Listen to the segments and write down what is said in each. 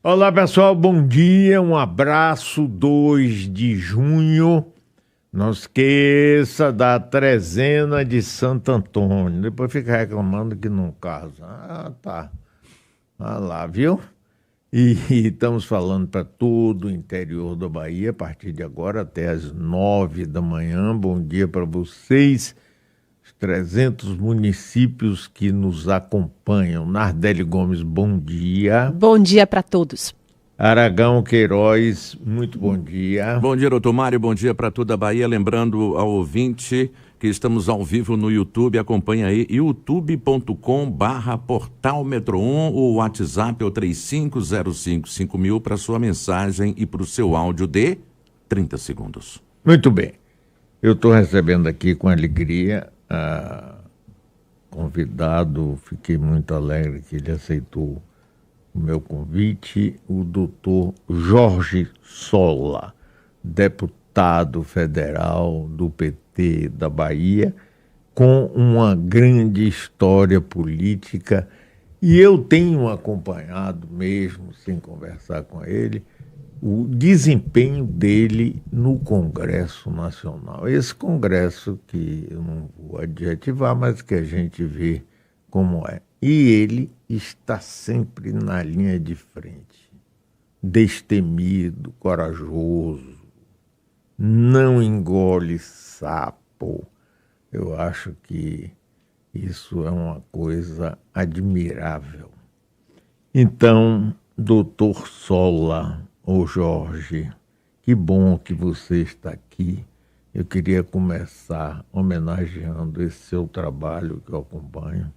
Olá, pessoal, bom dia, um abraço, 2 de junho. Não esqueça da trezena de Santo Antônio. Depois fica reclamando que não casa. Ah, tá. Ah lá, viu? E estamos falando para todo o interior da Bahia, a partir de agora até às 9 da manhã. Bom dia para vocês, os 300 municípios que nos acompanham. Nardelli Gomes, bom dia. Bom dia para todos. Aragão Queiroz, muito bom dia. Bom dia, doutor Mário, bom dia para toda a Bahia. Lembrando ao ouvinte que estamos ao vivo no YouTube, acompanha aí, youtube.com/portal Metro 1, o WhatsApp é o 35055000 para sua mensagem e para o seu áudio de 30 segundos. Muito bem, eu estou recebendo aqui com alegria convidado, fiquei muito alegre que ele aceitou o meu convite, o doutor Jorge Sola, deputado federal do PT da Bahia, com uma grande história política, e eu tenho acompanhado, mesmo sem conversar com ele, o desempenho dele no Congresso Nacional. Esse Congresso que eu não vou adjetivar, mas que a gente vê como é. E ele está sempre na linha de frente, destemido, corajoso, não engole sapo. Eu acho que isso é uma coisa admirável. Então, doutor Sola, ou Jorge, que bom que você está aqui. Eu queria começar homenageando esse seu trabalho que eu acompanho.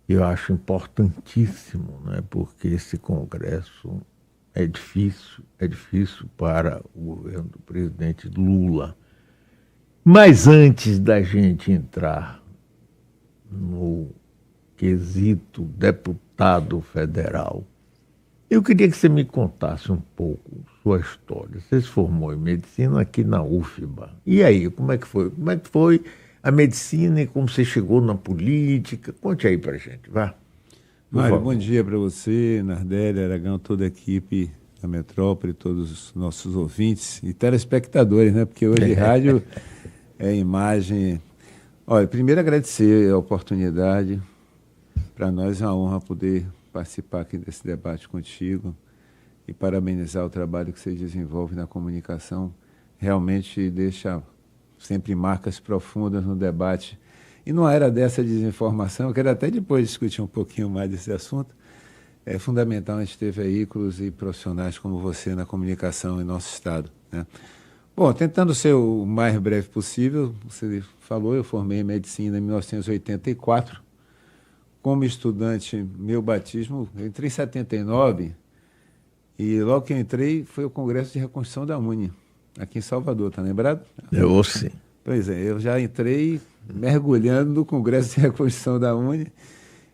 Eu acho importantíssimo, né? Porque esse Congresso é difícil para o governo do presidente Lula. Mas antes da gente entrar no quesito deputado federal, eu queria que você me contasse um pouco sua história. Você se formou em medicina aqui na UFBA. E aí, como é que foi? Como é que foi a medicina e como você chegou na política? Conte aí pra gente, vá. Mário, bom dia para você, Nardelli, Aragão, toda a equipe da Metrópole, todos os nossos ouvintes e telespectadores, né? Porque hoje rádio é imagem. Olha, primeiro agradecer a oportunidade. Para nós é uma honra poder participar aqui desse debate contigo e parabenizar o trabalho que você desenvolve na comunicação. Realmente deixa sempre marcas profundas no debate. E numa era dessa desinformação, eu quero até depois discutir um pouquinho mais desse assunto, é fundamental a gente ter veículos e profissionais como você na comunicação em nosso estado, né? Bom, tentando ser o mais breve possível, você falou, eu formei em medicina em 1984. Como estudante, meu batismo, eu entrei em 79 e logo que eu entrei foi o Congresso de Reconstrução da UNE, aqui em Salvador, tá lembrado? Eu sim. Pois é, eu já entrei mergulhando no Congresso de Reconstrução da UNE,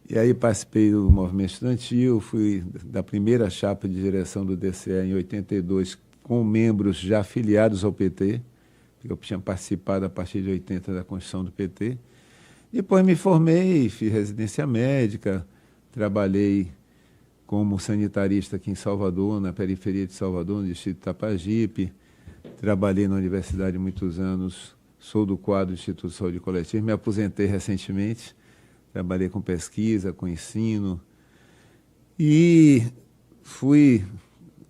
e aí participei do movimento estudantil, fui da primeira chapa de direção do DCE em 82, com membros já afiliados ao PT, eu tinha participado a partir de 80 da Constituição do PT. Depois me formei, fiz residência médica, trabalhei como sanitarista aqui em Salvador, na periferia de Salvador, no distrito de Tapajipe. Trabalhei na universidade muitos anos, sou do quadro do Instituto de Saúde Coletiva, me aposentei recentemente, trabalhei com pesquisa, com ensino e fui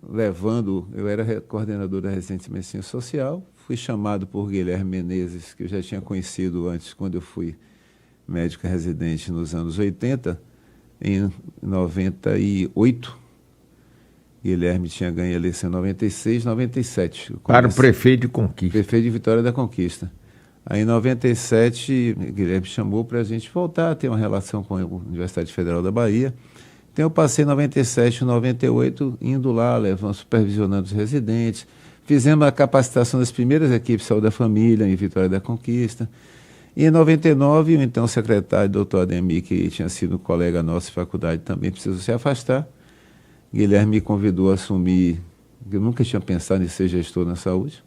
levando, eu era coordenador da residência de medicina social, fui chamado por Guilherme Menezes, que eu já tinha conhecido antes, quando eu fui médico residente nos anos 80, em 98, Guilherme tinha ganho a eleição em 96, 97. Para o prefeito de Conquista. Prefeito de Vitória da Conquista. Aí em 97, Guilherme chamou para a gente voltar a ter uma relação com a Universidade Federal da Bahia. Então eu passei 97 e 98 indo lá, levando, supervisionando os residentes. Fizemos a capacitação das primeiras equipes de saúde da família em Vitória da Conquista. E em 99, o então secretário, doutor Ademir, que tinha sido colega nosso de faculdade, também precisou se afastar. Guilherme me convidou a assumir, eu nunca tinha pensado em ser gestor na saúde.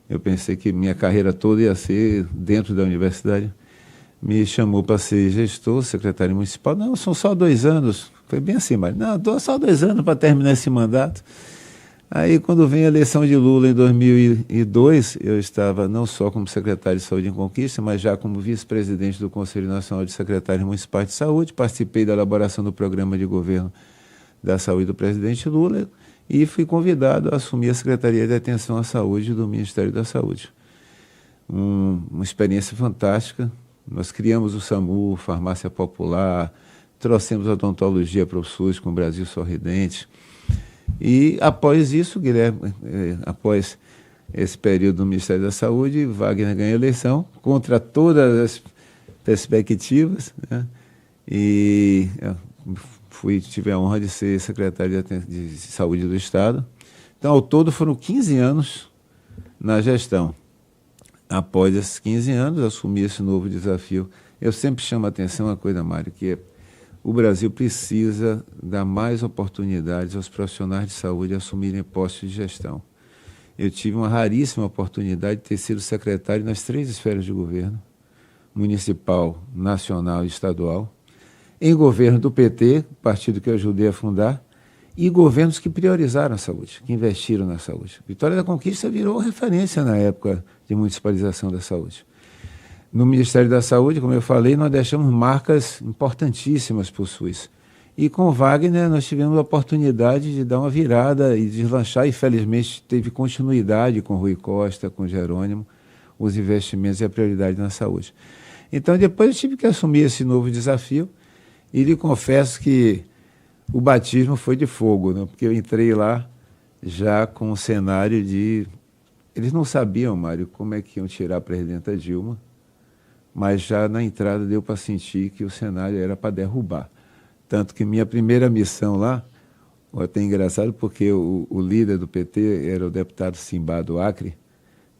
Eu pensei que minha carreira toda ia ser dentro da universidade. Me chamou para ser gestor, secretário municipal. Não, são só 2 anos. Foi bem assim, mas não, estou só 2 anos para terminar esse mandato. Aí, quando vem a eleição de Lula em 2002, eu estava não só como secretário de Saúde em Conquista, mas já como vice-presidente do Conselho Nacional de Secretários Municipais de Saúde. Participei da elaboração do programa de governo da saúde do presidente Lula e fui convidado a assumir a Secretaria de Atenção à Saúde do Ministério da Saúde. Uma experiência fantástica. Nós criamos o SAMU, Farmácia Popular, trouxemos a odontologia para o SUS com o Brasil Sorridente. E após isso, Guilherme, após esse período no Ministério da Saúde, Wagner ganha a eleição contra todas as perspectivas, né? E tive a honra de ser secretário de Saúde do Estado. Então, ao todo, foram 15 anos na gestão. Após esses 15 anos, assumi esse novo desafio. Eu sempre chamo a atenção uma coisa, Mário, que o Brasil precisa dar mais oportunidades aos profissionais de saúde assumirem postos de gestão. Eu tive uma raríssima oportunidade de ter sido secretário nas 3 esferas de governo, municipal, nacional e estadual, em governo do PT, partido que eu ajudei a fundar, e governos que priorizaram a saúde, que investiram na saúde. Vitória da Conquista virou referência na época de municipalização da saúde. No Ministério da Saúde, como eu falei, nós deixamos marcas importantíssimas para o SUS. E com o Wagner nós tivemos a oportunidade de dar uma virada e deslanchar, e felizmente teve continuidade com Rui Costa, com Jerônimo, os investimentos e a prioridade na saúde. Então depois eu tive que assumir esse novo desafio e lhe confesso que o batismo foi de fogo, né? Porque eu entrei lá já com um cenário de... Eles não sabiam, Mário, como é que iam tirar a presidenta Dilma, mas já na entrada deu para sentir que o cenário era para derrubar. Tanto que minha primeira missão lá, até engraçado, porque o líder do PT era o deputado Simbá do Acre.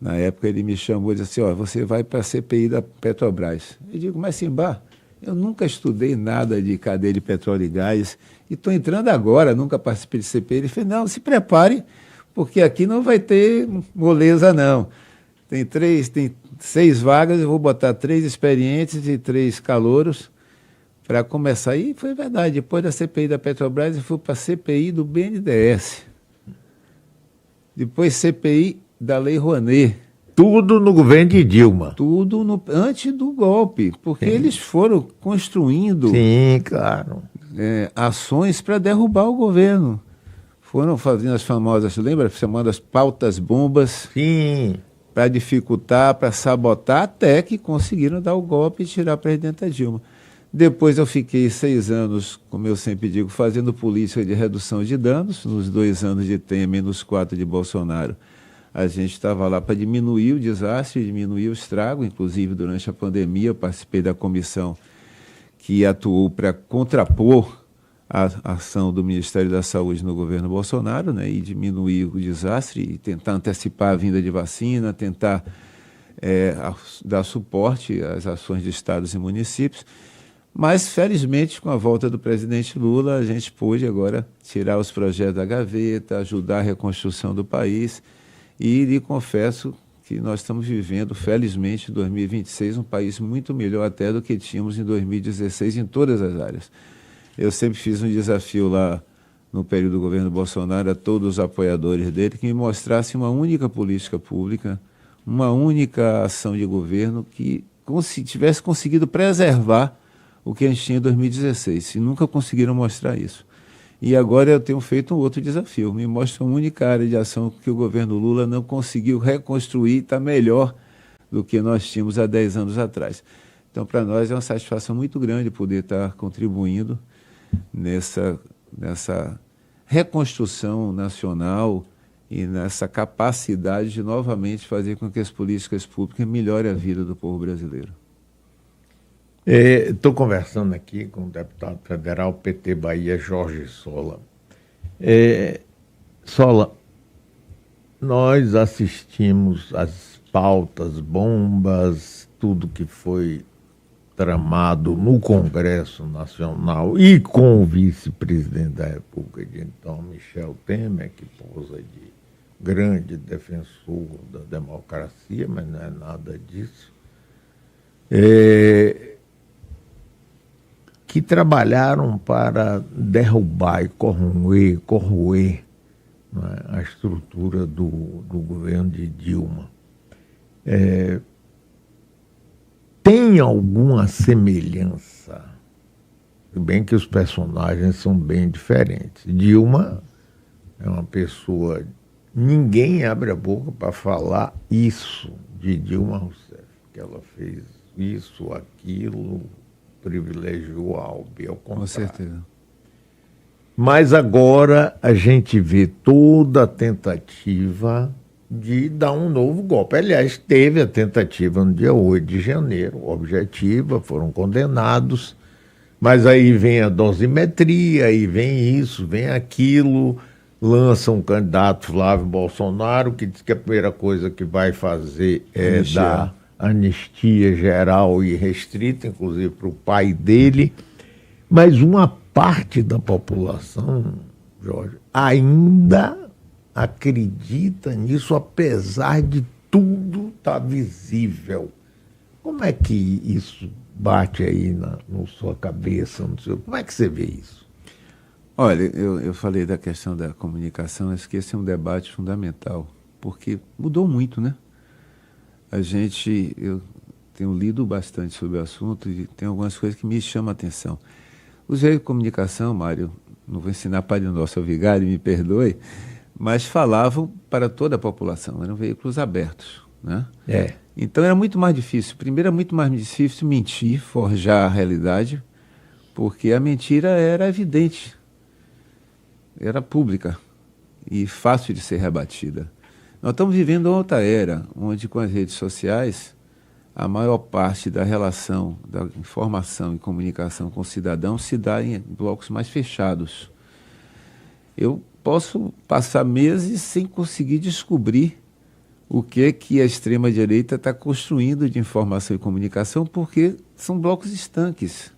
Na época ele me chamou e disse assim, você vai para a CPI da Petrobras. Eu digo, mas Simbá, eu nunca estudei nada de cadeia de petróleo e gás e estou entrando agora, nunca participei de CPI. Ele falou, não, se prepare, porque aqui não vai ter moleza, não. Tem 6 vagas, eu vou botar 3 experientes e 3 calouros para começar. E foi verdade, depois da CPI da Petrobras, eu fui para a CPI do BNDES. Depois CPI da Lei Rouanet. Tudo no governo de Dilma. Tudo antes do golpe, porque eles foram construindo Claro. Ações para derrubar o governo. Foram fazendo as famosas, lembra? Chamadas pautas bombas. Sim. Para dificultar, para sabotar, até que conseguiram dar o golpe e tirar a presidenta Dilma. Depois eu fiquei 6 anos, como eu sempre digo, fazendo política de redução de danos. Nos 2 anos de Temer e nos 4 de Bolsonaro, a gente estava lá para diminuir o desastre, diminuir o estrago. Inclusive, durante a pandemia, eu participei da comissão que atuou para contrapor a ação do Ministério da Saúde no governo Bolsonaro, né, e diminuir o desastre e tentar antecipar a vinda de vacina, tentar dar suporte às ações de estados e municípios. Mas, felizmente, com a volta do presidente Lula, a gente pôde agora tirar os projetos da gaveta, ajudar a reconstrução do país e lhe confesso que nós estamos vivendo, felizmente, em 2026, um país muito melhor até do que tínhamos em 2016 em todas as áreas. Eu sempre fiz um desafio lá no período do governo Bolsonaro a todos os apoiadores dele que me mostrassem uma única política pública, uma única ação de governo que tivesse conseguido preservar o que a gente tinha em 2016 e nunca conseguiram mostrar isso. E agora eu tenho feito um outro desafio, me mostra uma única área de ação que o governo Lula não conseguiu reconstruir, está melhor do que nós tínhamos há 10 anos atrás. Então, para nós é uma satisfação muito grande poder estar contribuindo nessa reconstrução nacional e nessa capacidade de novamente fazer com que as políticas públicas melhorem a vida do povo brasileiro. Estou conversando aqui com o deputado federal PT Bahia, Jorge Sola. Sola, nós assistimos às pautas, bombas, tudo que foi tramado no Congresso Nacional e com o vice-presidente da República de então, Michel Temer, que posa de grande defensor da democracia, mas não é nada disso. que trabalharam para derrubar e corroer, não é, a estrutura do governo de Dilma. Tem alguma semelhança? Se bem que os personagens são bem diferentes. Dilma é uma pessoa... Ninguém abre a boca para falar isso de Dilma Rousseff, que ela fez isso, aquilo, privilegiou a Albi, ao contrário. Com certeza. Mas agora a gente vê toda a tentativa de dar um novo golpe. Aliás, teve a tentativa no dia 8 de janeiro, objetiva, foram condenados, mas aí vem a dosimetria, aí vem isso, vem aquilo... Lança um candidato, Flávio Bolsonaro, que diz que a primeira coisa que vai fazer é dar anistia geral e restrita, inclusive para o pai dele. Mas uma parte da população, Jorge, ainda acredita nisso, apesar de tudo estar visível. Como é que isso bate aí na sua cabeça? Como é que você vê isso? Olha, eu falei da questão da comunicação, acho que esse é um debate fundamental, porque mudou muito, né? Eu tenho lido bastante sobre o assunto e tem algumas coisas que me chamam a atenção. Os veículos de comunicação, Mário, não vou ensinar Padre Nosso ao Vigário, me perdoe, mas falavam para toda a população, eram veículos abertos, né? Então era muito mais difícil. Primeiro, era muito mais difícil mentir, forjar a realidade, porque a mentira era evidente. Era pública e fácil de ser rebatida. Nós estamos vivendo outra era, onde com as redes sociais, a maior parte da relação da informação e comunicação com o cidadão se dá em blocos mais fechados. Eu posso passar meses sem conseguir descobrir o que a extrema-direita está construindo de informação e comunicação, porque são blocos estanques,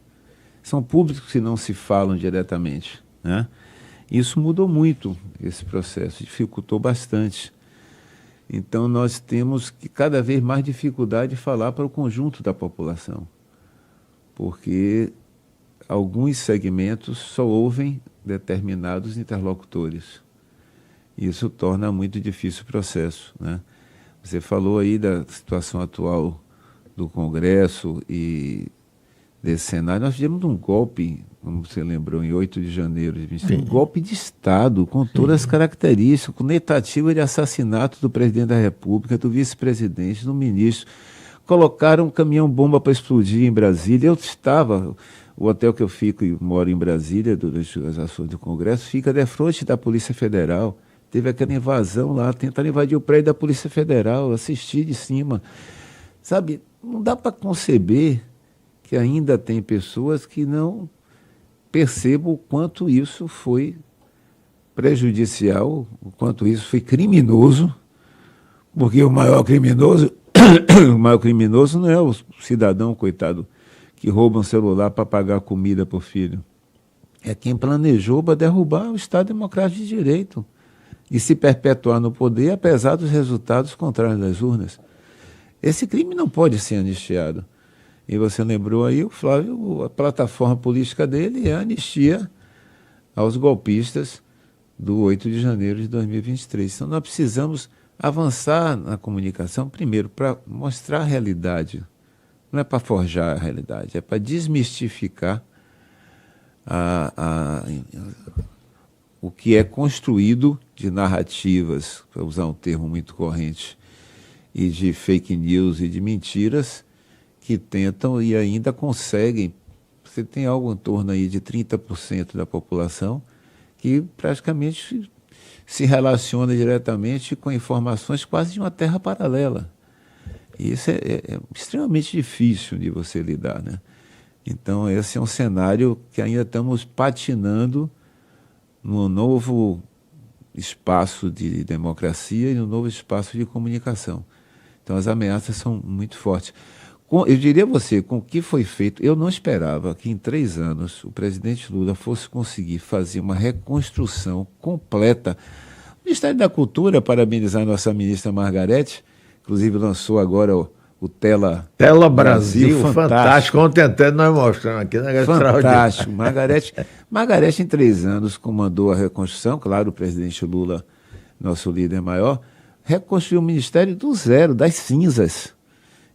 são públicos que não se falam diretamente, né? Isso mudou muito, esse processo, dificultou bastante. Então, nós temos que cada vez mais dificuldade de falar para o conjunto da população, porque alguns segmentos só ouvem determinados interlocutores. Isso torna muito difícil o processo, né? Você falou aí da situação atual do Congresso e desse cenário. Nós tivemos um golpe, como você lembrou, em 8 de janeiro de 2023, um golpe de Estado, com todas as características, com tentativa de assassinato do presidente da República, do vice-presidente, do ministro. Colocaram um caminhão-bomba para explodir em Brasília. Eu estava, o hotel que eu fico e moro em Brasília, durante as ações do Congresso, fica de frente da Polícia Federal. Teve aquela invasão lá, tentaram invadir o prédio da Polícia Federal, assisti de cima. Sabe, não dá para conceber que ainda tem pessoas que não percebam o quanto isso foi prejudicial, o quanto isso foi criminoso, porque o maior criminoso não é o cidadão, coitado, que rouba um celular para pagar comida para o filho. É quem planejou para derrubar o Estado Democrático de Direito e se perpetuar no poder, apesar dos resultados contrários das urnas. Esse crime não pode ser anistiado. E você lembrou aí, o Flávio, a plataforma política dele é a anistia aos golpistas do 8 de janeiro de 2023. Então nós precisamos avançar na comunicação, primeiro, para mostrar a realidade. Não é para forjar a realidade, é para desmistificar o que é construído de narrativas, para usar um termo muito corrente, e de fake news e de mentiras, que tentam e ainda conseguem. Você tem algo em torno aí de 30% da população que praticamente se relaciona diretamente com informações quase de uma terra paralela. E isso é extremamente difícil de você lidar, né? Então, esse é um cenário que ainda estamos patinando no novo espaço de democracia e no novo espaço de comunicação. Então, as ameaças são muito fortes. Eu diria a você, com o que foi feito, eu não esperava que em 3 anos o presidente Lula fosse conseguir fazer uma reconstrução completa. O Ministério da Cultura, parabenizar a nossa ministra Margarete, inclusive lançou agora o o Tela Brasil, fantástico. Ontem até nós mostramos aqui, né? Fantástico. Margarete, em 3 anos, comandou a reconstrução, claro, o presidente Lula, nosso líder maior, reconstruiu o Ministério do zero, das cinzas.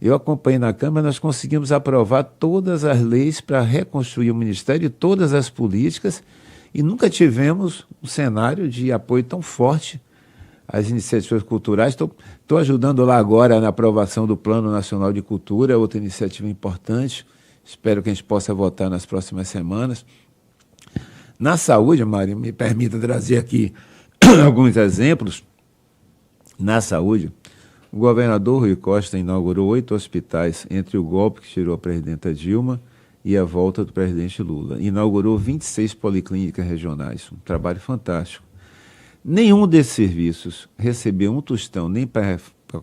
Eu acompanhei na Câmara, nós conseguimos aprovar todas as leis para reconstruir o Ministério e todas as políticas, e nunca tivemos um cenário de apoio tão forte às iniciativas culturais. Estou ajudando lá agora na aprovação do Plano Nacional de Cultura, outra iniciativa importante. Espero que a gente possa votar nas próximas semanas. Na saúde, Mário, me permita trazer aqui alguns exemplos. Na saúde, o governador Rui Costa inaugurou 8 hospitais entre o golpe que tirou a presidenta Dilma e a volta do presidente Lula. Inaugurou 26 policlínicas regionais, um trabalho fantástico. Nenhum desses serviços recebeu um tostão nem para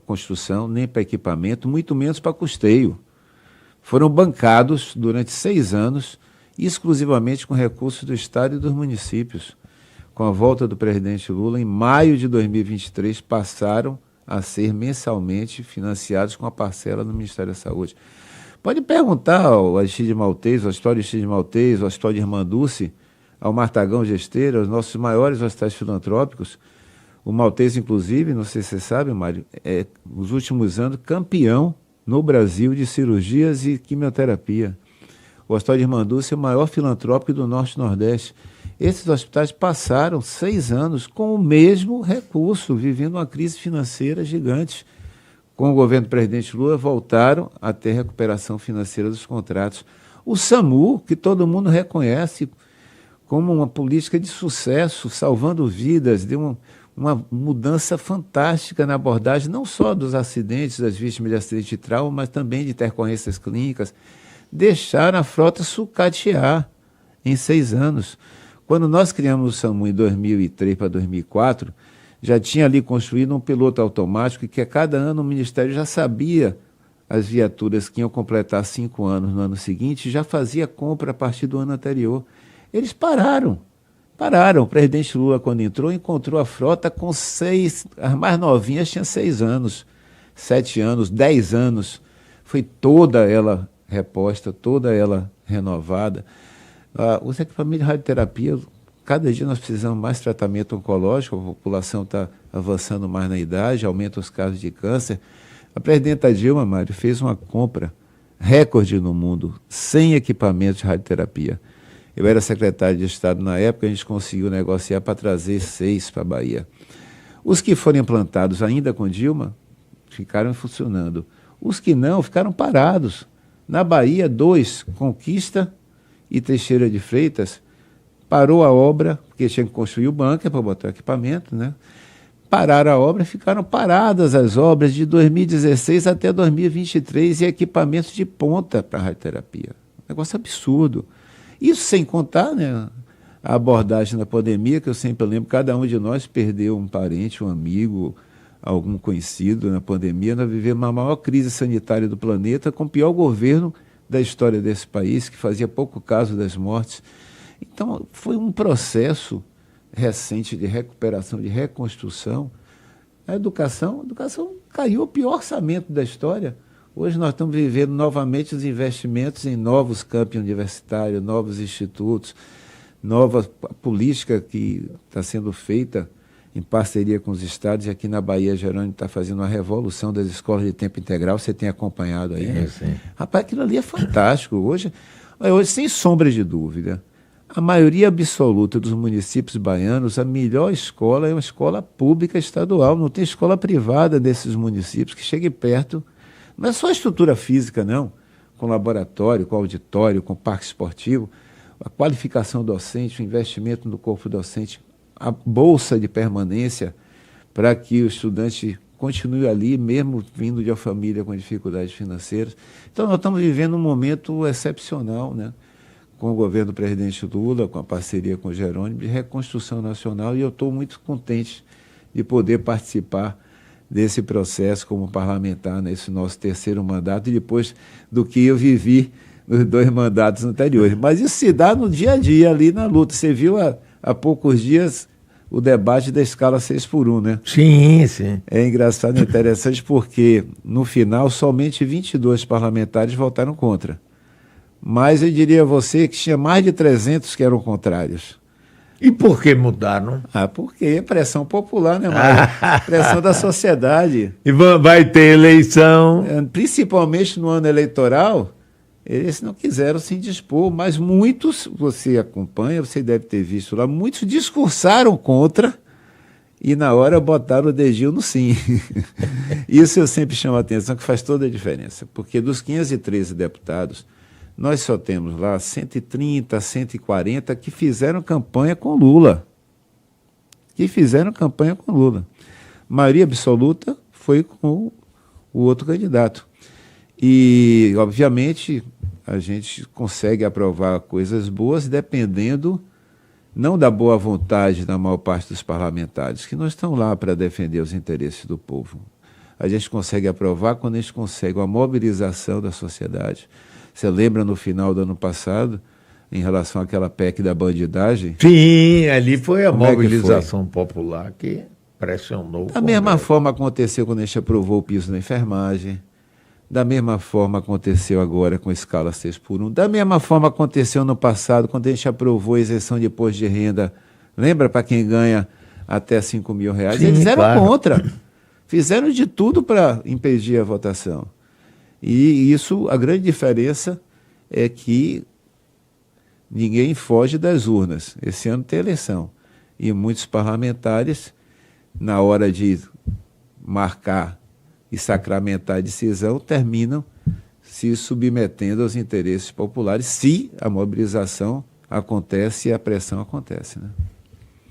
construção, nem para equipamento, muito menos para custeio. Foram bancados durante 6 anos, exclusivamente com recursos do Estado e dos municípios. Com a volta do presidente Lula, em maio de 2023, passaram a ser mensalmente financiados com a parcela do Ministério da Saúde. Pode perguntar ao Aristide Maltês, ao Hospital Aristide Maltês, ao Hospital de Irmã Dulce, ao Martagão Gesteira, aos nossos maiores hospitais filantrópicos. O Maltês, inclusive, não sei se você sabe, Mário, nos últimos anos, campeão no Brasil de cirurgias e quimioterapia. O Hospital de Irmã Dulce é o maior filantrópico do Norte e Nordeste. Esses hospitais passaram 6 anos com o mesmo recurso, vivendo uma crise financeira gigante. Com o governo do presidente Lula, voltaram a ter recuperação financeira dos contratos. O SAMU, que todo mundo reconhece como uma política de sucesso, salvando vidas, deu uma mudança fantástica na abordagem, não só dos acidentes, das vítimas de acidente de trauma, mas também de intercorrências clínicas. Deixaram a frota sucatear em 6 anos. Quando nós criamos o SAMU em 2003 para 2004, já tinha ali construído um piloto automático que a cada ano o Ministério já sabia as viaturas que iam completar 5 anos no ano seguinte, já fazia compra a partir do ano anterior. Eles pararam. O presidente Lula, quando entrou, encontrou a frota com 6, as mais novinhas tinham 6 anos, 7 anos, 10 anos. Foi toda ela reposta, toda ela renovada. Os equipamentos de radioterapia, cada dia nós precisamos mais tratamento oncológico, a população está avançando mais na idade, aumenta os casos de câncer. A presidenta Dilma, Mário, fez uma compra recorde no mundo, 100 equipamentos de radioterapia. Eu era secretário de Estado na época, a gente conseguiu negociar para trazer 6 para a Bahia. Os que foram implantados ainda com Dilma, ficaram funcionando. Os que não, ficaram parados. Na Bahia, 2, Conquista e Teixeira de Freitas, parou a obra, porque tinha que construir o bunker para botar equipamento, né? Pararam a obra, ficaram paradas as obras de 2016 até 2023 e equipamentos de ponta para a radioterapia. Negócio absurdo. Isso sem contar, né, a abordagem da pandemia, que eu sempre lembro, cada um de nós perdeu um parente, um amigo, algum conhecido na pandemia. Nós vivemos a maior crise sanitária do planeta, com o pior governo da história desse país, que fazia pouco caso das mortes. Então, foi um processo recente de recuperação, de reconstrução. A educação caiu o pior orçamento da história. Hoje nós estamos vivendo novamente os investimentos em novos campi universitários, novos institutos, nova política que está sendo feita em parceria com os estados, e aqui na Bahia, Jerônimo está fazendo uma revolução das escolas de tempo integral, você tem acompanhado aí, né? Sim. Rapaz, aquilo ali é fantástico. Hoje, sem sombra de dúvida, a maioria absoluta dos municípios baianos, a melhor escola é uma escola pública estadual, não tem escola privada desses municípios que chegue perto. Não é só a estrutura física, não, com laboratório, com auditório, com parque esportivo, a qualificação docente, o investimento no corpo docente, a bolsa de permanência para que o estudante continue ali, mesmo vindo de uma família com dificuldades financeiras. Então, nós estamos vivendo um momento excepcional, né, com o governo do presidente Lula, com a parceria com o Jerônimo, de reconstrução nacional, e eu estou muito contente de poder participar desse processo como parlamentar nesse nosso 3º mandato, e depois do que eu vivi nos 2 mandatos anteriores. Mas isso se dá no dia a dia, ali na luta. Você viu há poucos dias o debate da escala 6x1, né? Sim, sim. É engraçado e interessante porque, no final, somente 22 parlamentares votaram contra. Mas eu diria a você que tinha mais de 300 que eram contrários. E por que mudaram? Porque é pressão popular, né, Mário? Pressão da sociedade. E vai ter eleição. Principalmente no ano eleitoral, eles não quiseram se indispor, mas muitos, você acompanha, você deve ter visto lá, muitos discursaram contra e na hora botaram o dedinho no sim. Isso eu sempre chamo a atenção, que faz toda a diferença, porque dos 513 deputados, nós só temos lá 130, 140 que fizeram campanha com Lula. Maioria absoluta foi com o outro candidato. E, obviamente, a gente consegue aprovar coisas boas dependendo não da boa vontade da maior parte dos parlamentares, que não estão lá para defender os interesses do povo. A gente consegue aprovar quando a gente consegue uma mobilização da sociedade. Você lembra no final do ano passado, em relação àquela PEC da bandidagem? Sim, ali foi a Como mobilização popular que pressionou. Da mesma forma aconteceu quando a gente aprovou o piso da enfermagem. Da mesma forma aconteceu agora com a escala 6x1. Da mesma forma aconteceu no passado, quando a gente aprovou a isenção de imposto de renda. Lembra, para quem ganha até R$5.000? Sim, eles eram claro. contra. Fizeram de tudo para impedir a votação. E isso, a grande diferença é que ninguém foge das urnas. Esse ano tem eleição. E muitos parlamentares, na hora de marcar e sacramentar a decisão, terminam se submetendo aos interesses populares, se a mobilização acontece e a pressão acontece, né?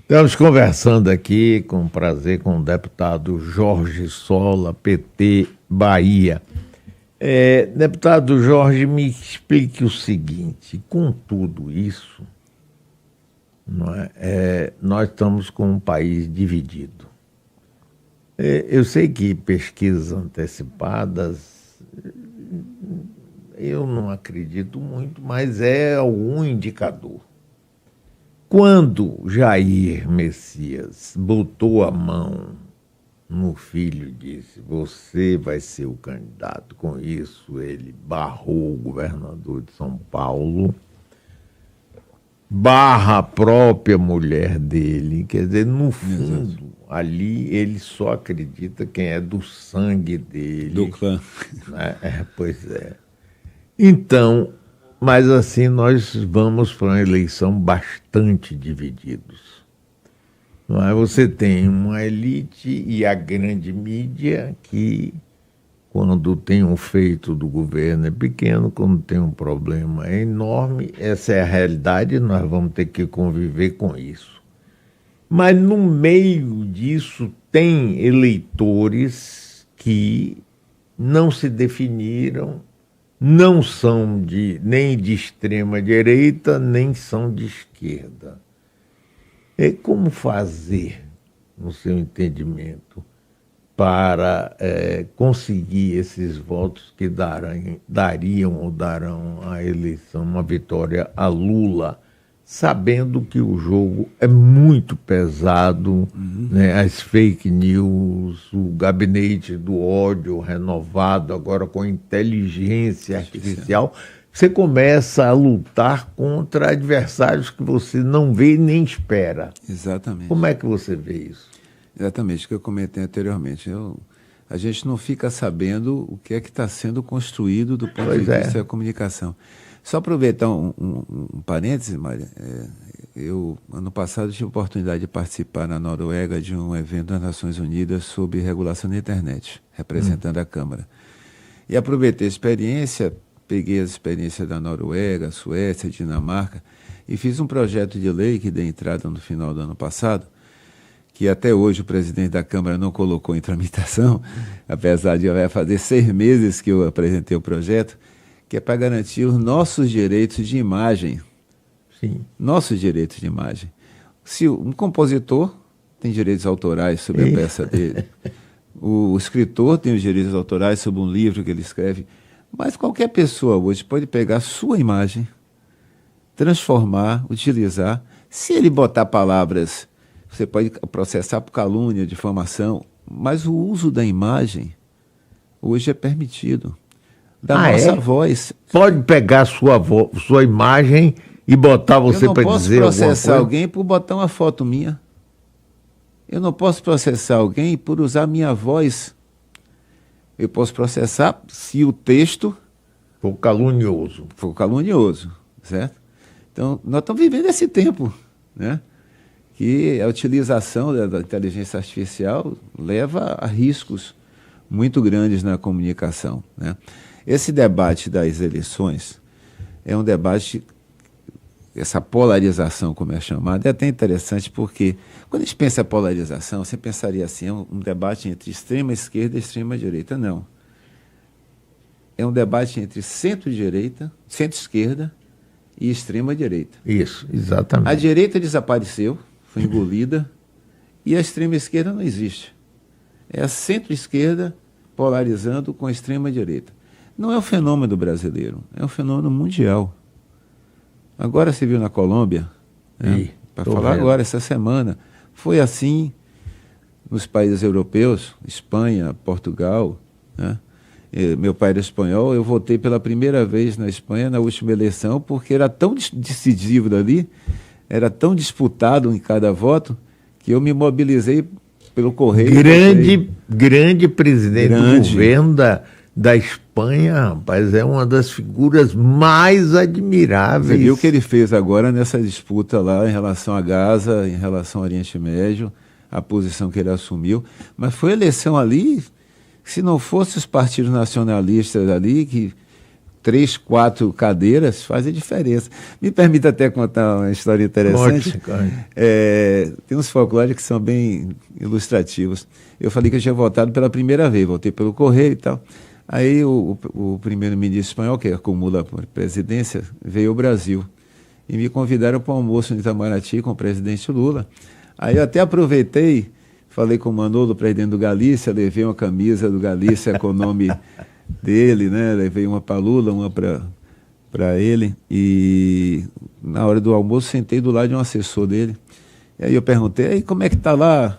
Estamos conversando aqui com prazer com o deputado Jorge Sola, PT, Bahia. Deputado Jorge, me explique o seguinte: com tudo isso, nós estamos com um país dividido. Eu sei que pesquisas antecipadas, eu não acredito muito, mas é algum indicador. Quando Jair Messias botou a mão no filho, disse: você vai ser o candidato. Com isso, ele barrou o governador de São Paulo, barra a própria mulher dele. Quer dizer, no fundo, ali ele só acredita quem é do sangue dele. Do clã. Pois é. Então, mas assim, nós vamos para uma eleição bastante divididos. Não é? Você tem uma elite e a grande mídia que, quando tem um feito do governo, é pequeno, quando tem um problema é enorme. Essa é a realidade, nós vamos ter que conviver com isso. Mas no meio disso tem eleitores que não se definiram, não são nem de extrema direita, nem são de esquerda. Como fazer, no seu entendimento, para conseguir esses votos que darão à eleição uma vitória a Lula, sabendo que o jogo é muito pesado, né? As fake news, o gabinete do ódio renovado, agora com inteligência artificial, você começa a lutar contra adversários que você não vê nem espera. Exatamente. Como é que você vê isso? Exatamente, o que eu comentei anteriormente. A gente não fica sabendo o que é que está sendo construído do ponto de vista da comunicação. Só aproveitar um parêntese, Maria. Eu, ano passado, tive a oportunidade de participar na Noruega de um evento das Nações Unidas sobre regulação da internet, representando a Câmara. E aproveitei a experiência, peguei as experiências da Noruega, Suécia, Dinamarca, e fiz um projeto de lei que deu entrada no final do ano passado, que até hoje o presidente da Câmara não colocou em tramitação, apesar de vai fazer 6 meses que eu apresentei o projeto, que é para garantir os nossos direitos de imagem. Sim. Nossos direitos de imagem. Se um compositor tem direitos autorais sobre a peça dele, o escritor tem os direitos autorais sobre um livro que ele escreve, mas qualquer pessoa hoje pode pegar sua imagem, transformar, utilizar. Se ele botar palavras você pode processar por calúnia, difamação, mas o uso da imagem hoje é permitido. Da nossa voz. Pode pegar sua imagem e botar você para dizer alguma coisa? Eu não posso processar alguém por botar uma foto minha. Eu não posso processar alguém por usar minha voz. Eu posso processar se o texto for calunioso. For calunioso, certo? Então, nós estamos vivendo esse tempo, né? Que a utilização da inteligência artificial leva a riscos muito grandes na comunicação, né? Esse debate das eleições é um debate, essa polarização, como é chamada, é até interessante porque, quando a gente pensa em polarização, você pensaria assim, é um debate entre extrema esquerda e extrema direita. Não. É um debate entre centro-direita, centro-esquerda e extrema-direita. Isso, exatamente. A direita desapareceu, foi engolida, e a extrema-esquerda não existe. É a centro-esquerda polarizando com a extrema-direita. Não é um fenômeno brasileiro, é um fenômeno mundial. Agora você viu na Colômbia, né? Para falar vendo. Agora, essa semana, foi assim nos países europeus, Espanha, Portugal, né? Meu pai era espanhol, eu votei pela primeira vez na Espanha na última eleição, porque era tão decisivo dali, era tão disputado em cada voto, que eu me mobilizei pelo correio. Grande presidente do governo da Espanha, rapaz, é uma das figuras mais admiráveis. Você viu o que ele fez agora nessa disputa lá em relação a Gaza, em relação ao Oriente Médio, a posição que ele assumiu. Mas foi eleição ali, se não fosse os partidos nacionalistas ali, que 3, 4 cadeiras fazem diferença. Me permita até contar uma história interessante. Tem uns folclóricos que são bem ilustrativos. Eu falei que eu tinha votado pela primeira vez, voltei pelo correio e tal. Aí o primeiro-ministro espanhol, que acumula a presidência, veio ao Brasil. E me convidaram para um almoço em Itamaraty com o presidente Lula. Aí eu até aproveitei, falei com o Manolo, presidente do Galícia, levei uma camisa do Galícia com o nome dele, né? Levei uma para Lula, uma para ele. E na hora do almoço sentei do lado de um assessor dele. E aí eu perguntei, aí como é que está lá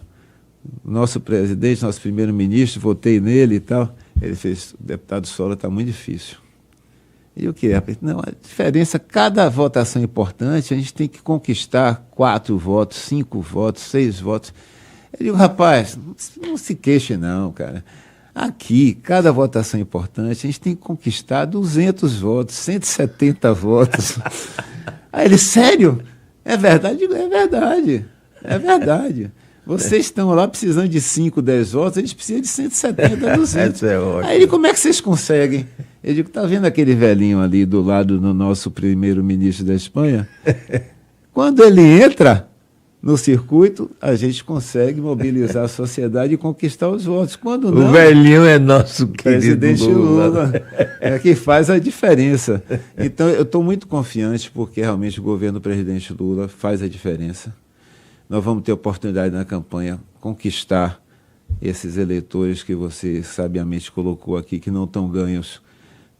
o nosso presidente, nosso primeiro-ministro, votei nele e tal. Ele fez, deputado Sola, está muito difícil. E o que é? Não, a diferença, cada votação importante, a gente tem que conquistar 4 votos, 5 votos, 6 votos. Eu digo, rapaz, não se queixe não, cara. Aqui, cada votação importante, a gente tem que conquistar 200 votos, 170 votos. Aí ele, sério? É verdade? Eu digo, é verdade, é verdade. Vocês estão lá precisando de 5, 10 votos, eles precisam de 170, 200. Aí ele, como é que vocês conseguem? Eu digo, tá vendo aquele velhinho ali do lado do nosso primeiro-ministro da Espanha? Quando ele entra no circuito, a gente consegue mobilizar a sociedade e conquistar os votos. Quando não, o velhinho é nosso querido presidente Lula. É que faz a diferença. Então, eu estou muito confiante, porque realmente o governo do presidente Lula faz a diferença. Nós vamos ter oportunidade na campanha conquistar esses eleitores que você sabiamente colocou aqui, que não estão ganhos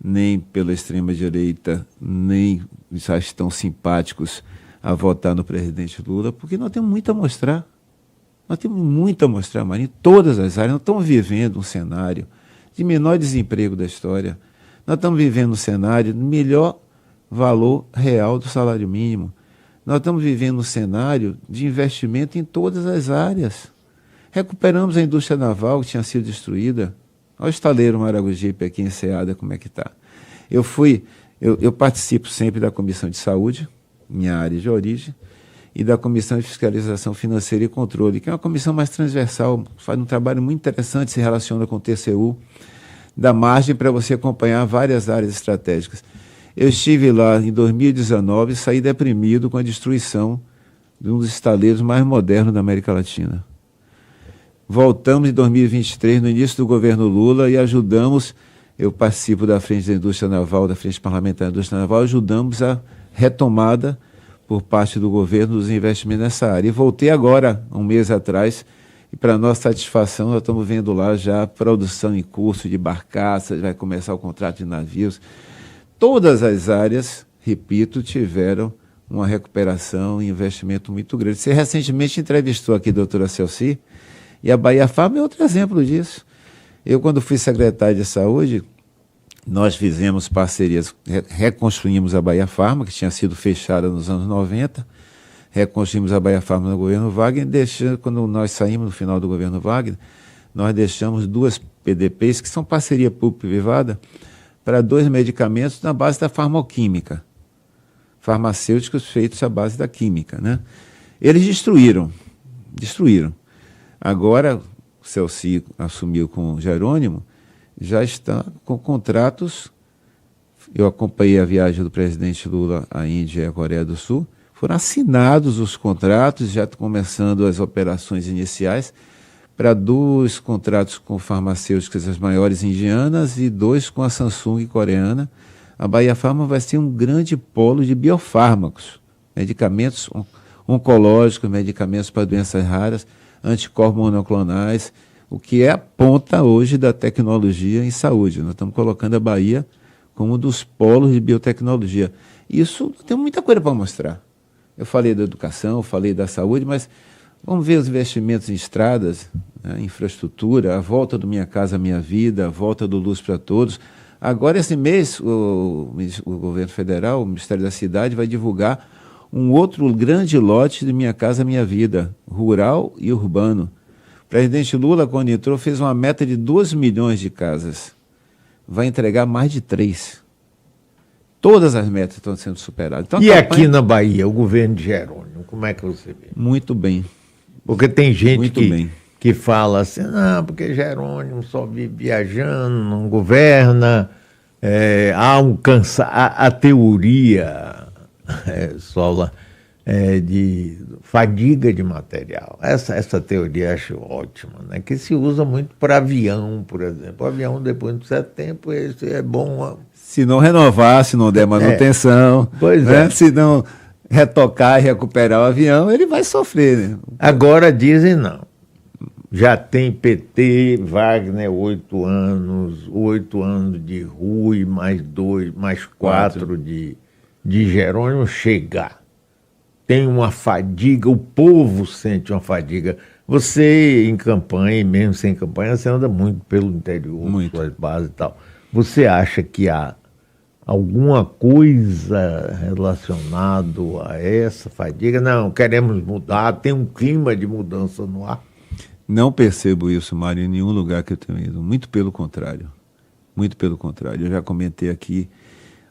nem pela extrema-direita, nem já estão simpáticos a votar no presidente Lula, porque nós temos muito a mostrar. Nós temos muito a mostrar, Marinho, em todas as áreas. Nós estamos vivendo um cenário de menor desemprego da história. Nós estamos vivendo um cenário de melhor valor real do salário mínimo. Nós estamos vivendo um cenário de investimento em todas as áreas. Recuperamos a indústria naval que tinha sido destruída. Olha o estaleiro Maragogipe aqui em Ceada, como é que está. Eu participo sempre da Comissão de Saúde, minha área de origem, e da Comissão de Fiscalização Financeira e Controle, que é uma comissão mais transversal, faz um trabalho muito interessante, se relaciona com o TCU, dá margem para você acompanhar várias áreas estratégicas. Eu estive lá em 2019 e saí deprimido com a destruição de um dos estaleiros mais modernos da América Latina. Voltamos em 2023, no início do governo Lula, e ajudamos, eu participo da Frente da Indústria Naval, da Frente Parlamentar da Indústria Naval, ajudamos a retomada por parte do governo dos investimentos nessa área. E voltei agora, um mês atrás, e para nossa satisfação, nós estamos vendo lá já a produção em curso de barcaças, vai começar o contrato de navios. Todas as áreas, repito, tiveram uma recuperação e investimento muito grande. Você recentemente entrevistou aqui a doutora Celci, e a Bahia Farma é outro exemplo disso. Eu, quando fui secretário de Saúde, nós fizemos parcerias, reconstruímos a Bahia Farma, que tinha sido fechada nos anos 90, reconstruímos a Bahia Farma no governo Wagner, deixando, quando nós saímos no final do governo Wagner, nós deixamos 2 PDPs, que são parceria público-privada, para 2 medicamentos na base da farmoquímica, farmacêuticos feitos à base da química, né? Eles destruíram. Agora, o Celci assumiu com o Jerônimo, já está com contratos. Eu acompanhei a viagem do presidente Lula à Índia e à Coreia do Sul. Foram assinados os contratos, já começando as operações iniciais, para 2 contratos com farmacêuticas, as maiores indianas, e 2 com a Samsung coreana. A Bahia Farma vai ser um grande polo de biofármacos, medicamentos oncológicos, medicamentos para doenças raras, anticorpos monoclonais, o que é a ponta hoje da tecnologia em saúde. Nós estamos colocando a Bahia como um dos polos de biotecnologia. Isso tem muita coisa para mostrar. Eu falei da educação, falei da saúde, mas vamos ver os investimentos em estradas, né, infraestrutura, a volta do Minha Casa Minha Vida, a volta do Luz para Todos. Agora, esse mês, o governo federal, o Ministério da Cidade, vai divulgar um outro grande lote de Minha Casa Minha Vida, rural e urbano. O presidente Lula, quando entrou, fez uma meta de 2 milhões de casas. Vai entregar mais de 3. Todas as metas estão sendo superadas. Então, e aqui na Bahia, o governo de Jerônimo, como é que você vê? Muito bem. Porque tem gente que fala assim, não, porque Jerônimo só vive viajando, não governa, há um a teoria, Sola, de fadiga de material. Essa teoria eu acho ótima, né? Que se usa muito para avião, por exemplo. O avião, depois de um certo tempo, esse é bom. Se não renovar, se não der manutenção, né? Se não retocar e recuperar o avião, ele vai sofrer, né? Agora dizem não. Já tem PT, Wagner, 8 anos, 8 anos de Rui, mais 2, mais 4 de Jerônimo, chegar. Tem uma fadiga, o povo sente uma fadiga. Você, em campanha, mesmo sem campanha, você anda muito pelo interior, suas bases e tal. Você acha que há alguma coisa relacionada a essa fadiga? Não, queremos mudar, tem um clima de mudança no ar. Não percebo isso, Mário, em nenhum lugar que eu tenho ido. Muito pelo contrário. Muito pelo contrário. Eu já comentei aqui.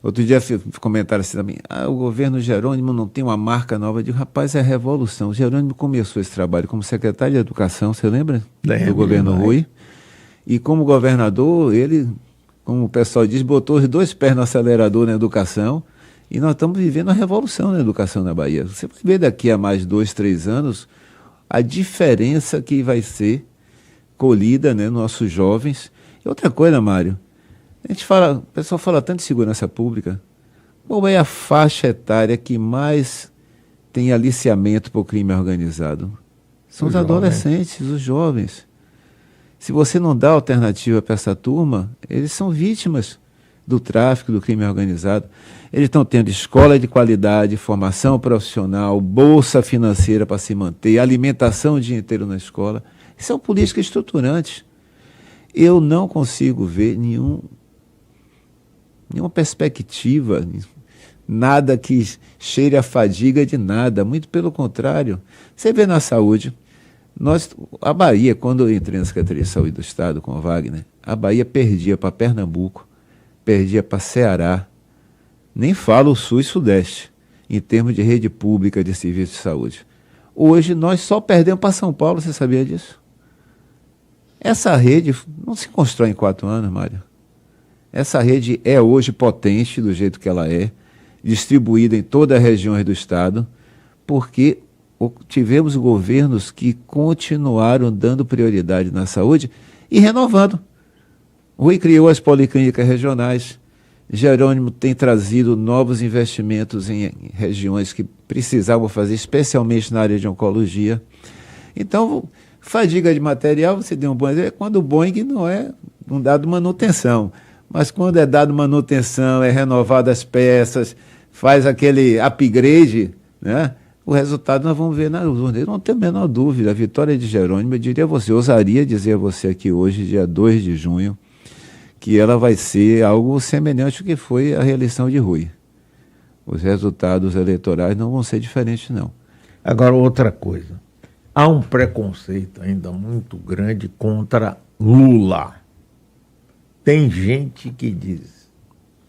Outro dia comentaram assim também, o governo Jerônimo não tem uma marca nova. Eu digo, rapaz, é a revolução. O Jerônimo começou esse trabalho como secretário de Educação, você lembra? Do governo Rui. E como governador, ele, como o pessoal diz, botou os 2 pés no acelerador na educação, e nós estamos vivendo a revolução na educação na Bahia. Você vai ver daqui a mais 2, 3 anos a diferença que vai ser colhida, né, nos nossos jovens. E outra coisa, Mário, o pessoal fala tanto de segurança pública. Qual é a faixa etária que mais tem aliciamento para o crime organizado? São os adolescentes, os jovens. Se você não dá alternativa para essa turma, eles são vítimas do tráfico, do crime organizado. Eles estão tendo escola de qualidade, formação profissional, bolsa financeira para se manter, alimentação o dia inteiro na escola. Isso é uma política estruturante. Eu não consigo ver nenhuma perspectiva, nada que cheire a fadiga de nada, muito pelo contrário. Você vê na saúde, a Bahia, quando eu entrei na Secretaria de Saúde do Estado com o Wagner, a Bahia perdia para Pernambuco, perdia para Ceará, nem falo o Sul e Sudeste, em termos de rede pública de serviço de saúde. Hoje nós só perdemos para São Paulo, você sabia disso? Essa rede não se constrói em 4 anos, Mário. Essa rede é hoje potente do jeito que ela é, distribuída em todas as regiões do Estado, porque tivemos governos que continuaram dando prioridade na saúde e renovando. Rui criou as policlínicas regionais, Jerônimo tem trazido novos investimentos em regiões que precisavam fazer, especialmente na área de oncologia. Então, fadiga de material, você deu um bom exemplo, é quando o Boeing não dado manutenção. Mas quando é dado manutenção, é renovado as peças, faz aquele upgrade, né? O resultado nós vamos ver nas urnas. Não tenho a menor dúvida. A vitória de Jerônimo, eu diria a você, ousaria dizer a você aqui hoje, dia 2 de junho, que ela vai ser algo semelhante ao que foi a reeleição de Rui. Os resultados eleitorais não vão ser diferentes, não. Agora, outra coisa. Há um preconceito ainda muito grande contra Lula. Tem gente que diz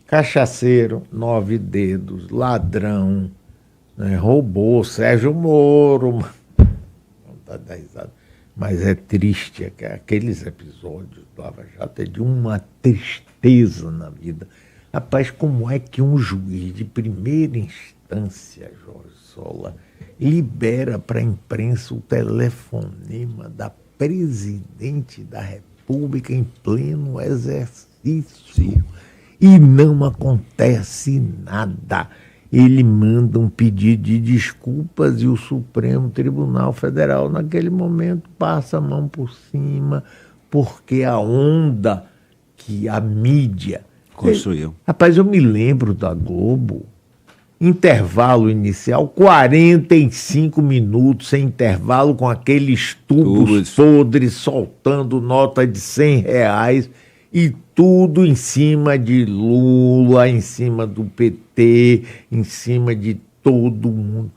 cachaceiro, 9 dedos, ladrão, né, roubou Sérgio Moro. Não dá 10 risada. Mas é triste, aqueles episódios do Lava Jato é de uma tristeza na vida. Rapaz, como é que um juiz de primeira instância, Jorge Sola, libera para a imprensa o telefonema da presidente da República em pleno exercício e não acontece nada? Ele manda um pedido de desculpas e o Supremo Tribunal Federal, naquele momento, passa a mão por cima, porque a onda que a mídia construiu. Rapaz, eu me lembro da Globo, intervalo inicial, 45 minutos sem intervalo, com aqueles tubos podres soltando nota de R$100 e tudo em cima de Lula, em cima do PT, em cima de todo mundo.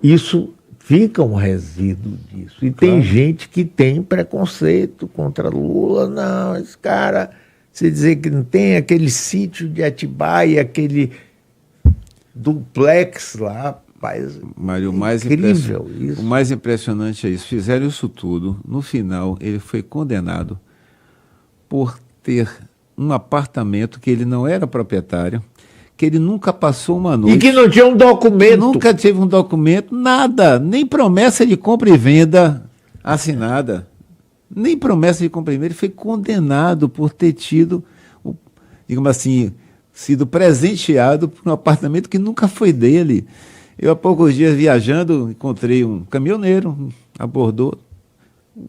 Isso fica um resíduo disso. E tem gente que tem preconceito contra Lula. Não, esse cara, você dizer que não tem aquele sítio de Atibaia, aquele duplex lá, rapaz, Mário, incrível isso. O mais impressionante é isso. Fizeram isso tudo. No final, ele foi condenado por ter um apartamento que ele não era proprietário, que ele nunca passou uma noite. E que não tinha um documento. Nunca teve um documento, nada, nem promessa de compra e venda assinada, nem promessa de compra e venda. Ele foi condenado por ter tido, digamos assim, sido presenteado por um apartamento que nunca foi dele. Eu, há poucos dias, viajando, encontrei um caminhoneiro, abordou.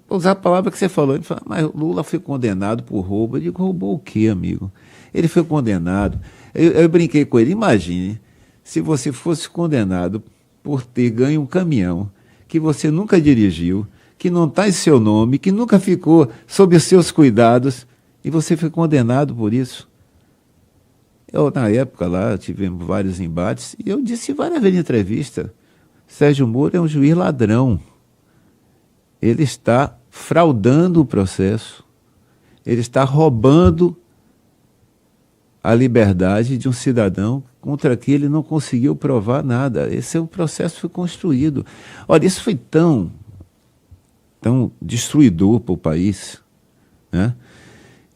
Vou usar a palavra que você falou. Ele falou, mas Lula foi condenado por roubo. Eu digo, roubou o quê, amigo? Ele foi condenado. Eu brinquei com ele. Imagine se você fosse condenado por ter ganho um caminhão que você nunca dirigiu, que não está em seu nome, que nunca ficou sob os seus cuidados, e você foi condenado por isso. Eu, na época lá, tivemos vários embates, e eu disse várias vezes em entrevista, Sérgio Moro é um juiz ladrão. Ele está fraudando o processo, ele está roubando a liberdade de um cidadão contra quem ele não conseguiu provar nada. Esse é um processo que foi construído. Olha, isso foi tão destruidor para o país, né?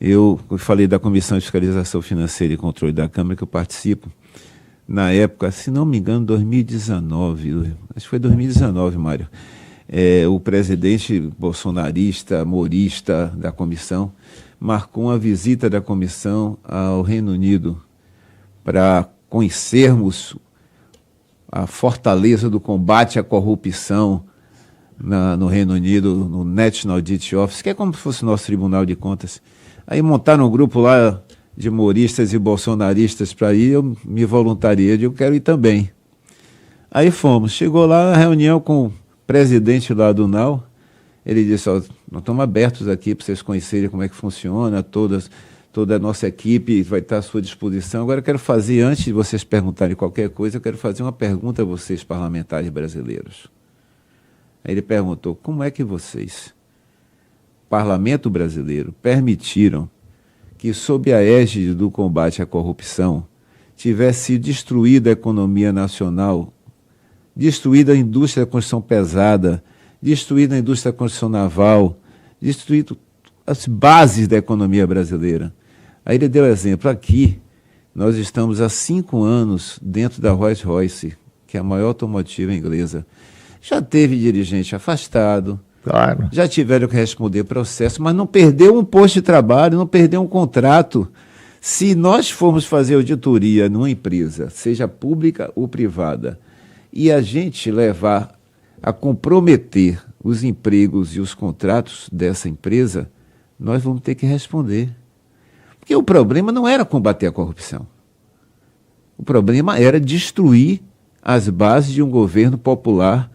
Eu falei da Comissão de Fiscalização Financeira e Controle da Câmara, que eu participo, na época, se não me engano, 2019, acho que foi 2019, Mário. O presidente bolsonarista, morista da comissão, marcou uma visita da comissão ao Reino Unido para conhecermos a fortaleza do combate à corrupção no Reino Unido, no National Audit Office, que é como se fosse o nosso Tribunal de Contas. Aí montaram um grupo lá de moristas e bolsonaristas para ir, eu me voluntariei, eu quero ir também. Aí fomos, chegou lá na reunião com presidente lá do NAU, ele disse, nós estamos abertos aqui para vocês conhecerem como é que funciona, toda a nossa equipe vai estar à sua disposição. Agora eu quero fazer, antes de vocês perguntarem qualquer coisa, eu quero fazer uma pergunta a vocês, parlamentares brasileiros. Aí ele perguntou, como é que vocês, parlamento brasileiro, permitiram que, sob a égide do combate à corrupção, tivesse destruída a economia nacional, destruída a indústria da construção pesada, destruída a indústria da construção naval, destruído as bases da economia brasileira. Aí ele deu exemplo. Aqui, nós estamos há 5 anos dentro da Rolls-Royce, que é a maior automotiva inglesa. Já teve dirigente afastado, claro, já tiveram que responder processo, mas não perdeu um posto de trabalho, não perdeu um contrato. Se nós formos fazer auditoria numa empresa, seja pública ou privada, e a gente levar a comprometer os empregos e os contratos dessa empresa, nós vamos ter que responder. Porque o problema não era combater a corrupção. O problema era destruir as bases de um governo popular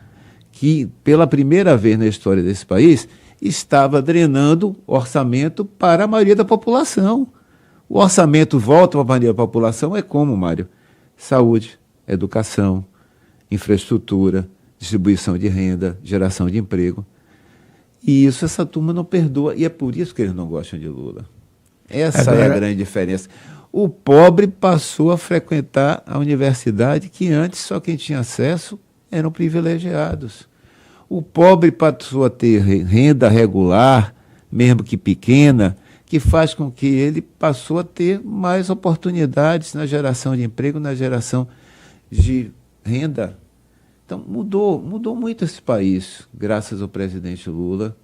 que, pela primeira vez na história desse país, estava drenando orçamento para a maioria da população. O orçamento volta para a maioria da população é como, Mário? Saúde, educação, infraestrutura, distribuição de renda, geração de emprego. E isso essa turma não perdoa, e é por isso que eles não gostam de Lula. Essa é a grande diferença. O pobre passou a frequentar a universidade que antes só quem tinha acesso eram privilegiados. O pobre passou a ter renda regular, mesmo que pequena, que faz com que ele passou a ter mais oportunidades na geração de emprego, na geração de renda. Então, mudou muito esse país, graças ao presidente Lula,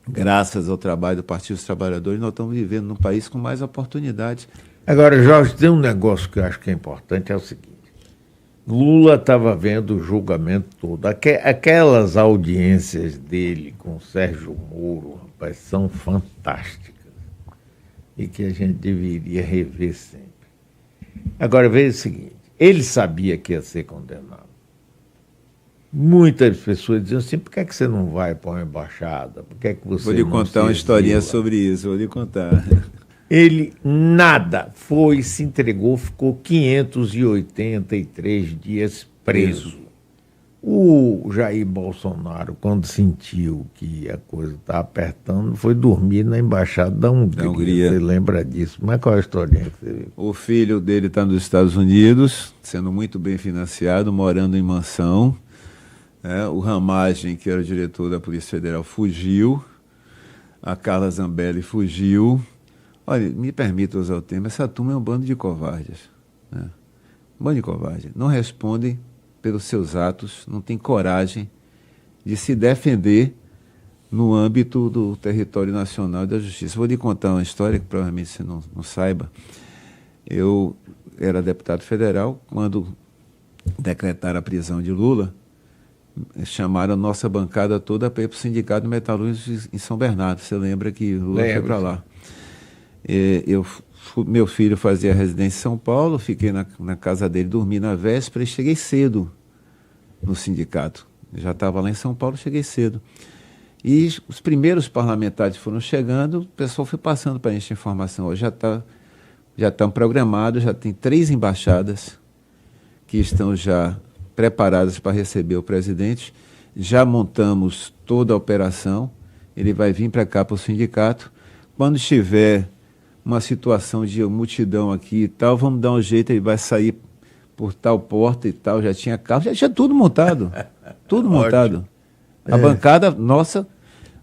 graças ao trabalho do Partido dos Trabalhadores, nós estamos vivendo num país com mais oportunidades. Agora, Jorge, tem um negócio que eu acho que é importante, é o seguinte. Lula estava vendo o julgamento todo. Aquelas audiências dele com Sérgio Moro, rapaz, são fantásticas. E que a gente deveria rever sempre. Agora, veja o seguinte, ele sabia que ia ser condenado. Muitas pessoas diziam assim, por que você não vai para uma embaixada? Por que você vou lhe não contar uma historinha sobre isso, vou lhe contar. Ele nada foi, se entregou, ficou 583 dias preso. O Jair Bolsonaro, quando sentiu que a coisa estava apertando, foi dormir na embaixada da Hungria. Você lembra disso? Mas qual é a historinha que você viu? O filho dele está nos Estados Unidos, sendo muito bem financiado, morando em mansão. O Ramagem, que era o diretor da Polícia Federal, fugiu. A Carla Zambelli fugiu. Olha, me permita usar o termo, essa turma é um bando de covardes. Né? Um bando de covardes. Não respondem pelos seus atos, não tem coragem de se defender no âmbito do território nacional e da justiça. Vou lhe contar uma história que provavelmente você não saiba. Eu era deputado federal, quando decretaram a prisão de Lula, chamaram a nossa bancada toda para ir para o Sindicato Metalúrgico em São Bernardo. Você lembra que Lula foi para lá? Meu filho fazia residência em São Paulo, fiquei na casa dele, dormi na véspera e cheguei cedo no sindicato. Eu já estava lá em São Paulo, cheguei cedo. E os primeiros parlamentares foram chegando, o pessoal foi passando para a gente informação. Hoje já estão programados, já tem 3 embaixadas que estão já preparadas para receber o presidente. Já montamos toda a operação, ele vai vir para cá para o sindicato. Quando estiver uma situação de multidão aqui e tal, vamos dar um jeito, ele vai sair por tal porta e tal, já tinha carro, já tinha tudo montado, tudo montado. A bancada nossa,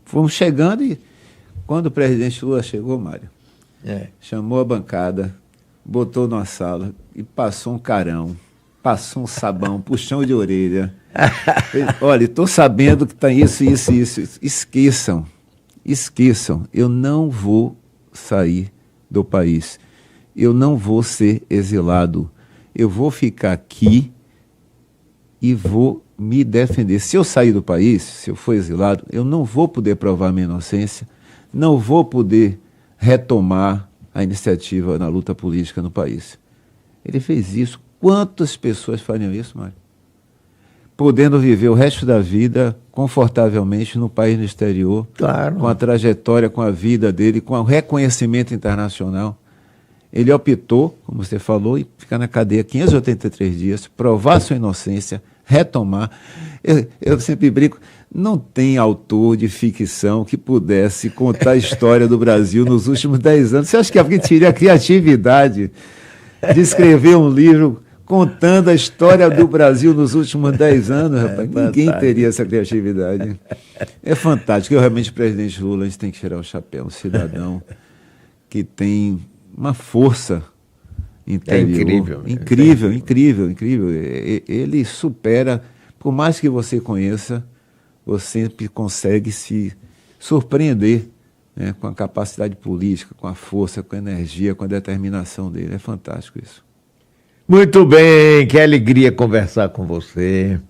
fomos chegando e quando o presidente Lula chegou, Mário, chamou a bancada, botou numa sala e passou um carão, passou um sabão, puxão de orelha. Olha, estou sabendo que está isso. Esqueçam, eu não vou sair do país, eu não vou ser exilado, eu vou ficar aqui e vou me defender. Se eu sair do país, se eu for exilado, eu não vou poder provar minha inocência, não vou poder retomar a iniciativa na luta política no país. Ele fez isso. Quantas pessoas fariam isso, Mário? Podendo viver o resto da vida confortavelmente no país no exterior, claro, com a trajetória, com a vida dele, com o reconhecimento internacional. Ele optou, como você falou, em ficar na cadeia 583 dias, provar sua inocência, retomar. Eu sempre brinco, não tem autor de ficção que pudesse contar a história do Brasil nos últimos 10 anos. Você acha que alguém teria a criatividade de escrever um livro contando a história do Brasil nos últimos 10 anos, rapaz? Ninguém teria essa criatividade. É fantástico. Eu realmente, presidente Lula, a gente tem que tirar o chapéu. Um cidadão que tem uma força interior. Incrível. Ele supera, por mais que você conheça, você sempre consegue se surpreender, né, com a capacidade política, com a força, com a energia, com a determinação dele. É fantástico isso. Muito bem, que alegria conversar com você.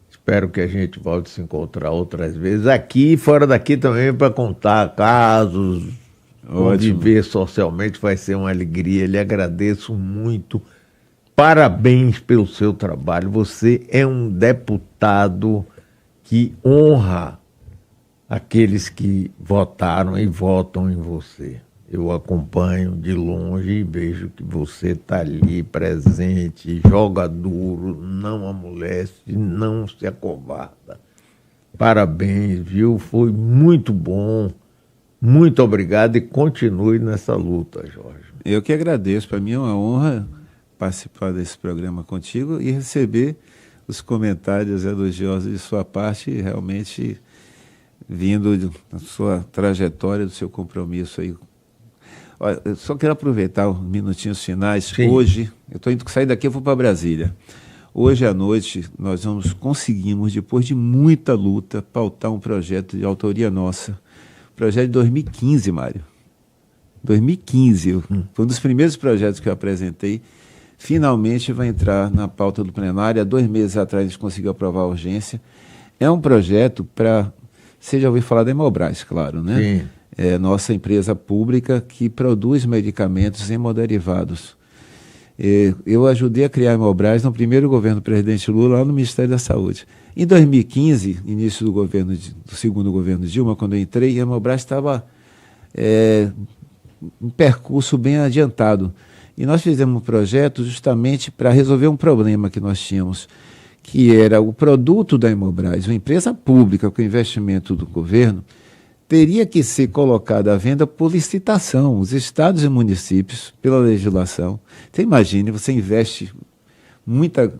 Espero que a gente volte a se encontrar outras vezes aqui e fora daqui também para contar casos, viver socialmente, vai ser uma alegria. Lhe agradeço muito parabéns pelo seu trabalho. Você é um deputado que honra aqueles que votaram e votam em você. Eu acompanho de longe e vejo que você está ali presente, joga duro, não amolece, não se acovarda. Parabéns, viu? Foi muito bom. Muito obrigado e continue nessa luta, Jorge. Eu que agradeço. Para mim é uma honra participar desse programa contigo e receber os comentários elogiosos de sua parte, realmente vindo da sua trajetória, do seu compromisso aí. Olha, eu só quero aproveitar os minutinhos finais. Sim. Hoje, eu estou indo sair daqui, eu vou para Brasília. Hoje à noite, nós conseguimos, depois de muita luta, pautar um projeto de autoria nossa. Projeto de 2015, Mário. 2015. Foi um dos primeiros projetos que eu apresentei. Finalmente vai entrar na pauta do plenário. Há 2 meses atrás a gente conseguiu aprovar a urgência. É um projeto para... Você já ouviu falar da Hemobras, claro, né? Sim. É nossa empresa pública que produz medicamentos hemoderivados. Eu ajudei a criar a Hemobras no primeiro governo do presidente Lula, lá no Ministério da Saúde. Em 2015, início do segundo governo Dilma, quando eu entrei, a Hemobras estava um percurso bem adiantado. E nós fizemos um projeto justamente para resolver um problema que nós tínhamos, que era o produto da Hemobras, uma empresa pública com investimento do governo, teria que ser colocado à venda por licitação. Os estados e municípios, pela legislação. Você imagine, você investe muita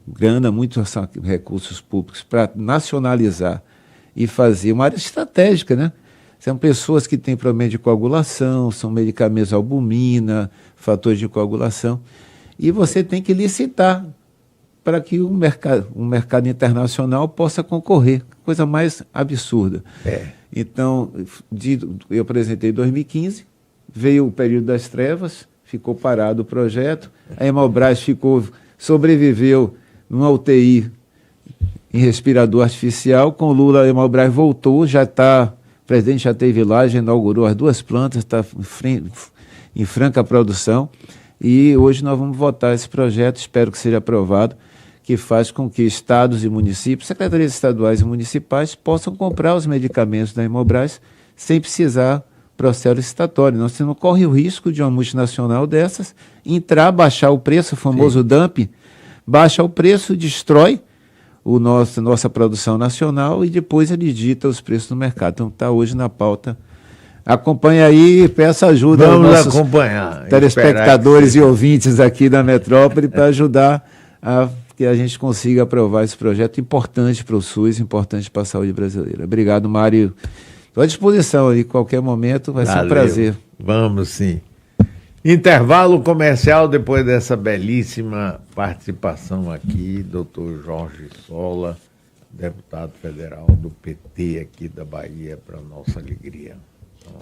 grana, muitos recursos públicos para nacionalizar e fazer uma área estratégica, né? São pessoas que têm problema de coagulação, são medicamentos albumina, fatores de coagulação, e você tem que licitar para que um mercado internacional possa concorrer. Coisa mais absurda. Então, eu apresentei em 2015, veio o período das trevas, ficou parado o projeto, a Hemobras sobreviveu numa UTI em respirador artificial, com Lula a Hemobras voltou, o presidente já esteve lá, já inaugurou as 2 plantas, está em franca produção, e hoje nós vamos votar esse projeto, espero que seja aprovado, que faz com que estados e municípios, secretarias estaduais e municipais, possam comprar os medicamentos da Hemobras sem precisar processo licitatório. Nós não corre o risco de uma multinacional dessas entrar, baixar o preço, o famoso dumping, baixa o preço, destrói nossa produção nacional e depois ele dita os preços no mercado. Então está hoje na pauta. Acompanhe aí e peça ajuda aos nossos telespectadores e ouvintes aqui da metrópole para ajudar que a gente consiga aprovar esse projeto importante para o SUS, importante para a saúde brasileira. Obrigado, Mário. Estou à disposição aí, qualquer momento, vai ser um prazer. Vamos sim. Intervalo comercial depois dessa belíssima participação aqui, doutor Jorge Sola, deputado federal do PT aqui da Bahia, para nossa alegria. Então,